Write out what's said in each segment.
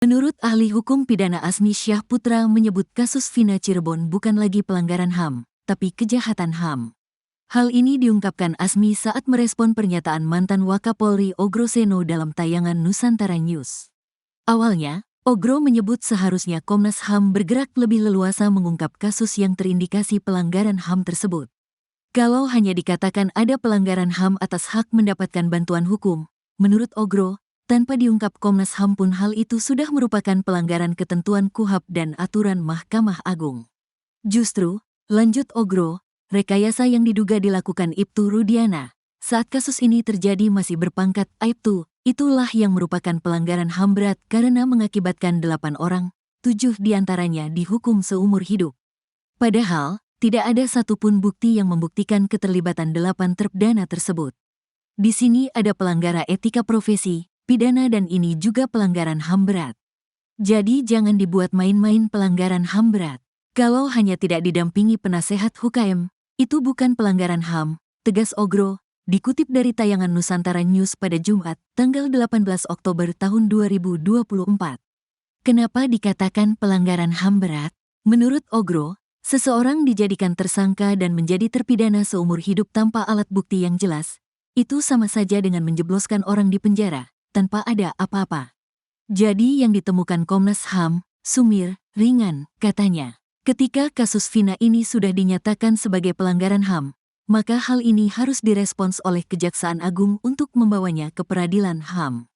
Menurut ahli hukum pidana Azmi Syahputra menyebut kasus Vina Cirebon bukan lagi pelanggaran HAM, tapi kejahatan HAM. Hal ini diungkapkan Azmi saat merespon pernyataan mantan Wakapolri Ogro Seno dalam tayangan Nusantara News. Awalnya, Ogro menyebut seharusnya Komnas HAM bergerak lebih leluasa mengungkap kasus yang terindikasi pelanggaran HAM tersebut. Kalau hanya dikatakan ada pelanggaran HAM atas hak mendapatkan bantuan hukum, menurut Ogro, tanpa diungkap Komnas HAM pun hal itu sudah merupakan pelanggaran ketentuan KUHP dan aturan Mahkamah Agung. Justru, lanjut Ogro, rekayasa yang diduga dilakukan Ibtu Rudiana saat kasus ini terjadi masih berpangkat Aibtu, itulah yang merupakan pelanggaran HAM berat karena mengakibatkan 8 orang, 7 diantaranya dihukum seumur hidup. Padahal, tidak ada satupun bukti yang membuktikan keterlibatan 8 terpidana tersebut. Di sini ada pelanggaran etika profesi, pidana dan ini juga pelanggaran HAM berat. Jadi jangan dibuat main-main pelanggaran HAM berat. Kalau hanya tidak didampingi penasehat HUKM, itu bukan pelanggaran HAM, tegas Ogro, dikutip dari tayangan Nusantara News pada Jumat, tanggal 18 Oktober tahun 2024. Kenapa dikatakan pelanggaran HAM berat? Menurut Ogro, seseorang dijadikan tersangka dan menjadi terpidana seumur hidup tanpa alat bukti yang jelas, itu sama saja dengan menjebloskan orang di penjara tanpa ada apa-apa. Jadi yang ditemukan Komnas HAM, sumir, ringan, katanya. Ketika kasus Vina ini sudah dinyatakan sebagai pelanggaran HAM, maka hal ini harus direspons oleh Kejaksaan Agung untuk membawanya ke peradilan HAM.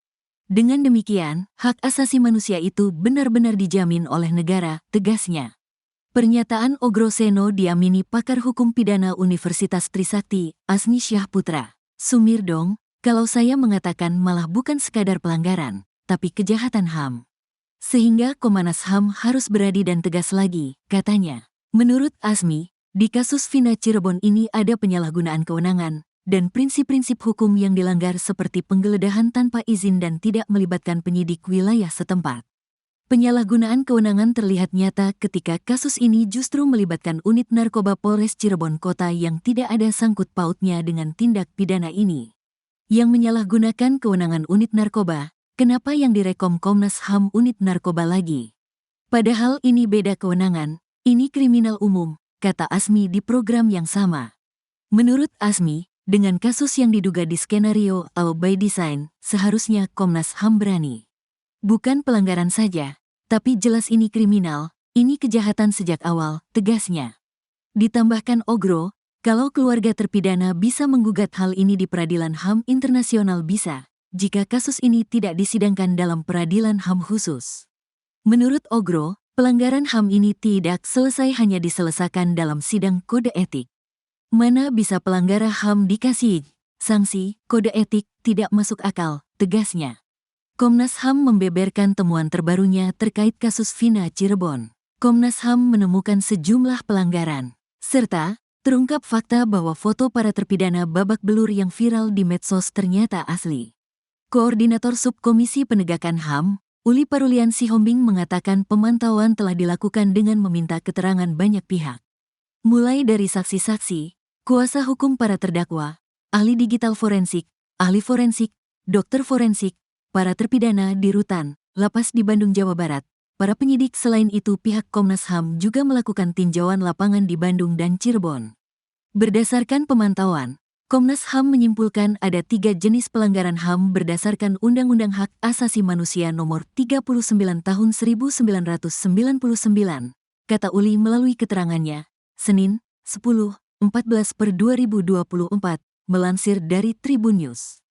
Dengan demikian, hak asasi manusia itu benar-benar dijamin oleh negara, tegasnya. Pernyataan Ogro Seno diamini pakar hukum pidana Universitas Trisakti, Azmi Syahputra. Sumir dong, kalau saya mengatakan malah bukan sekadar pelanggaran, tapi kejahatan HAM. Sehingga Komnas HAM harus berani dan tegas lagi, katanya. Menurut Azmi, di kasus Vina Cirebon ini ada penyalahgunaan kewenangan dan prinsip-prinsip hukum yang dilanggar seperti penggeledahan tanpa izin dan tidak melibatkan penyidik wilayah setempat. Penyalahgunaan kewenangan terlihat nyata ketika kasus ini justru melibatkan unit narkoba Polres Cirebon Kota yang tidak ada sangkut pautnya dengan tindak pidana ini. Yang menyalahgunakan kewenangan unit narkoba, kenapa yang direkom Komnas HAM unit narkoba lagi? Padahal ini beda kewenangan, ini kriminal umum, kata Azmi di program yang sama. Menurut Azmi, dengan kasus yang diduga di skenario atau by design, seharusnya Komnas HAM berani. Bukan pelanggaran saja, tapi jelas ini kriminal, ini kejahatan sejak awal, tegasnya. Ditambahkan Ogro, kalau keluarga terpidana bisa menggugat hal ini di peradilan HAM internasional bisa, jika kasus ini tidak disidangkan dalam peradilan HAM khusus. Menurut Ogro, pelanggaran HAM ini tidak selesai hanya diselesaikan dalam sidang kode etik. Mana bisa pelanggaran HAM dikasih sanksi, kode etik tidak masuk akal, tegasnya. Komnas HAM membeberkan temuan terbarunya terkait kasus Vina Cirebon. Komnas HAM menemukan sejumlah pelanggaran, serta terungkap fakta bahwa foto para terpidana babak belur yang viral di medsos ternyata asli. Koordinator Subkomisi Penegakan HAM, Uli Parulian Sihombing mengatakan pemantauan telah dilakukan dengan meminta keterangan banyak pihak. Mulai dari saksi-saksi, kuasa hukum para terdakwa, ahli digital forensik, ahli forensik, dokter forensik, para terpidana di rutan, lapas di Bandung, Jawa Barat. Para penyidik selain itu pihak Komnas HAM juga melakukan tinjauan lapangan di Bandung dan Cirebon. Berdasarkan pemantauan, Komnas HAM menyimpulkan ada 3 jenis pelanggaran HAM berdasarkan Undang-Undang Hak Asasi Manusia Nomor 39 Tahun 1999, kata Uli melalui keterangannya, Senin, 10/14/2024, melansir dari Tribun News.